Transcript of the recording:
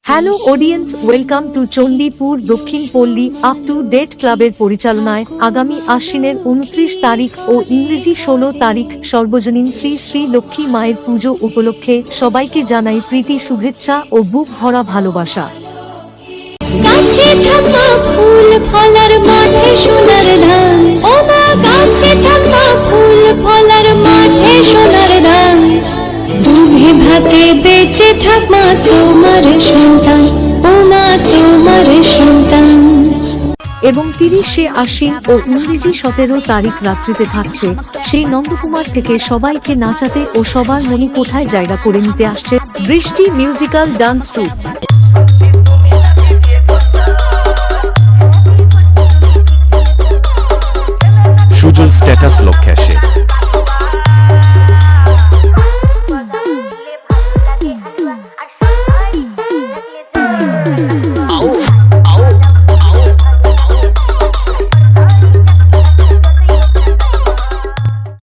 Hello audience, welcome to Chandipur দক্ষিণ পল্লী up to date ক্লাবের পরিচালনায় আগামী আশ্বিনের 29 তারিখ ও ইংরেজি 16 তারিখ সর্বজনীন শ্রী শ্রী লক্ষ্মী মায়ের পুজো উপলক্ষে সবাইকে জানাই প্রীতি শুভেচ্ছা ও বুক ভরা ভালোবাসা। গাছে থাকা ফুল ফলার মাঠে সোনার ধান, ও মা গাছে থাকা ফুল ফলার মাঠে সোনার ধান, দুধে ভাতে বেঁচে থাক মা তোমার সন্তান, ও মা তোমার সন্তান। এবং 30শে আশ্বিন ও ইংরেজি 17 তারিখ রাত্রিতে থাকছে সেই নন্দকুমার থেকে সবাইকে নাচাতে ও সবার মনে কোঠায় জায়গা করে নিতে আসছে বৃষ্টি মিউজিক্যাল ডান্স ট্রুপ। সুজল স্ট্যাটাস লক্ষ্যে